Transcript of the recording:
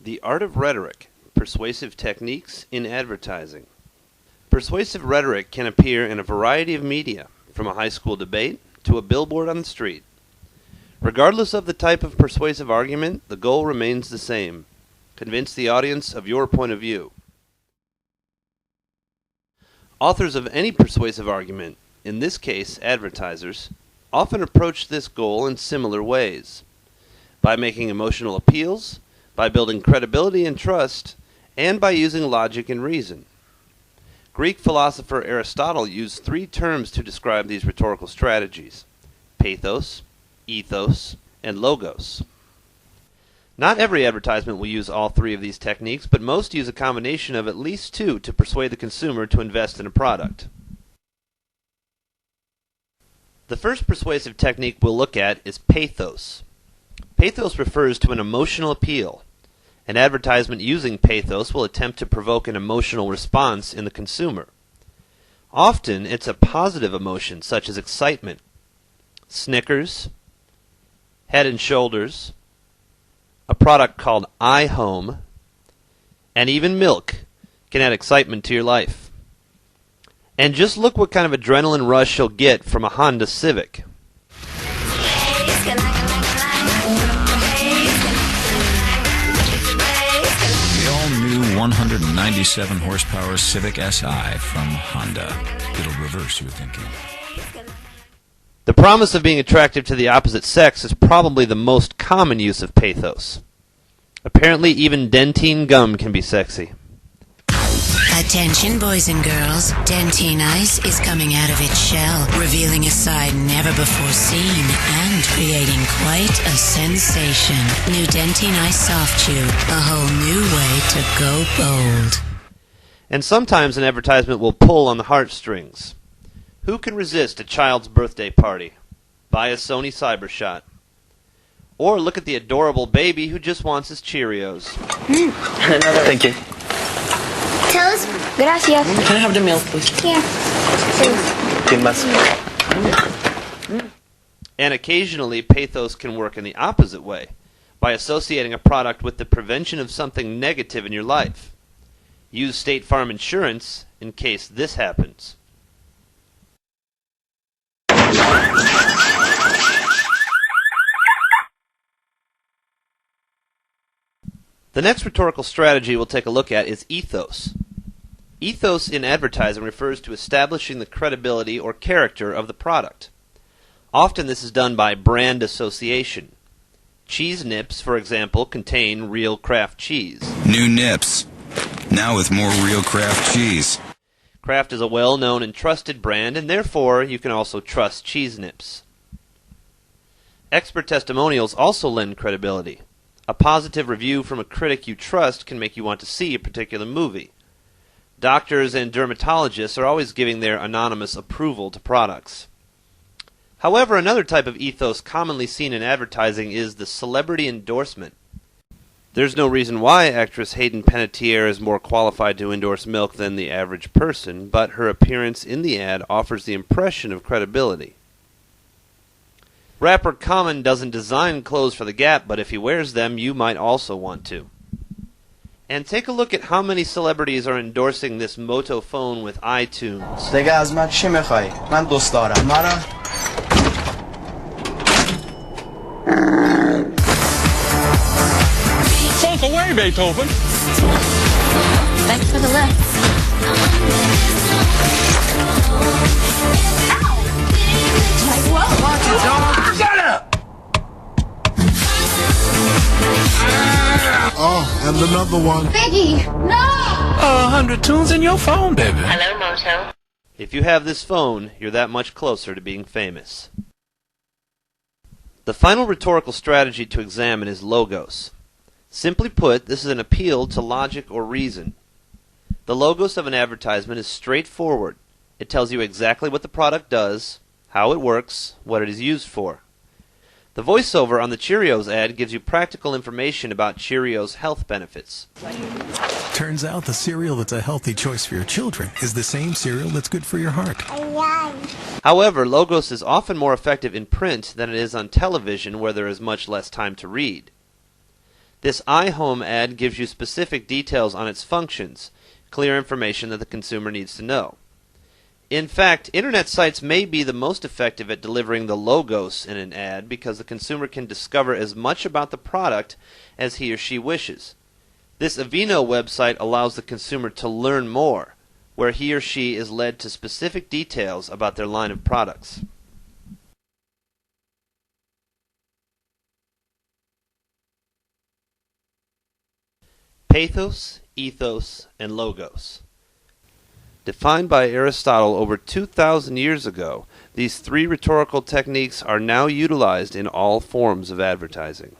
The Art of Rhetoric, Persuasive Techniques in Advertising. Persuasive rhetoric can appear in a variety of media, from a high school debate to a billboard on the street. Regardless of the type of persuasive argument, the goal remains the same: convince the audience of your point of view. Authors of any persuasive argument, in this case advertisers, often approach this goal in similar ways: by making emotional appeals, by building credibility and trust, and by using logic and reason. Greek philosopher Aristotle used three terms to describe these rhetorical strategies: pathos, ethos, and logos. Not every advertisement will use all three of these techniques, but most use a combination of at least two to persuade the consumer to invest in a product. The first persuasive technique we'll look at is pathos. Pathos refers to an emotional appeal. An advertisement using pathos will attempt to provoke an emotional response in the consumer. Often it's a positive emotion such as excitement. Snickers, Head and Shoulders, a product called iHome, and even milk can add excitement to your life. And just look what kind of adrenaline rush you'll get from a Honda Civic. The all-new 197 horsepower Civic Si from Honda. It'll reverse your thinking. The promise of being attractive to the opposite sex is probably the most common use of pathos. Apparently, even dentine gum can be sexy. Attention, boys and girls. Dentine Ice is coming out of its shell, revealing a side never before seen and creating quite a sensation. New Dentine Ice Soft Chew, a whole new way to go bold. And sometimes an advertisement will pull on the heartstrings. Who can resist a child's birthday party? Buy a Sony Cybershot. Or look at the adorable baby who just wants his Cheerios. Thank you. Tell us. Gracias. Can I have the milk, please? Here. ¿Quién más? And occasionally, pathos can work in the opposite way, by associating a product with the prevention of something negative in your life. Use State Farm Insurance in case this happens. The next rhetorical strategy we'll take a look at is ethos. Ethos in advertising refers to establishing the credibility or character of the product. Often this is done by brand association. Cheese Nips, for example, contain real Kraft cheese. New Nips. Now with more real Kraft cheese. Kraft is a well-known and trusted brand, and therefore you can also trust Cheese Nips. Expert testimonials also lend credibility. A positive review from a critic you trust can make you want to see a particular movie. Doctors and dermatologists are always giving their anonymous approval to products. However, another type of ethos commonly seen in advertising is the celebrity endorsement. There's no reason why actress Hayden Panettiere is more qualified to endorse milk than the average person, but her appearance in the ad offers the impression of credibility. Rapper Common doesn't design clothes for the Gap, but if he wears them, you might also want to. And take a look at how many celebrities are endorsing this Moto phone with iTunes. دیگه از من چی میخوای؟ من دوست دارم مرا. Funk away, Beethoven. Thanks for the lift. Shut up! Oh, and another one. Biggie, no! 100 tunes in your phone, baby. Hello, Moto. If you have this phone, you're that much closer to being famous. The final rhetorical strategy to examine is logos. Simply put, this is an appeal to logic or reason. The logos of an advertisement is straightforward. It tells you exactly what the product does, how it works, what it is used for. The voiceover on the Cheerios ad gives you practical information about Cheerios' health benefits. Turns out the cereal that's a healthy choice for your children is the same cereal that's good for your heart. However, logos is often more effective in print than it is on television, where there is much less time to read. This iHome ad gives you specific details on its functions, clear information that the consumer needs to know. In fact, internet sites may be the most effective at delivering the logos in an ad because the consumer can discover as much about the product as he or she wishes. This Avino website allows the consumer to learn more, where he or she is led to specific details about their line of products. Pathos, ethos, and logos. Defined by Aristotle over 2,000 years ago, these three rhetorical techniques are now utilized in all forms of advertising.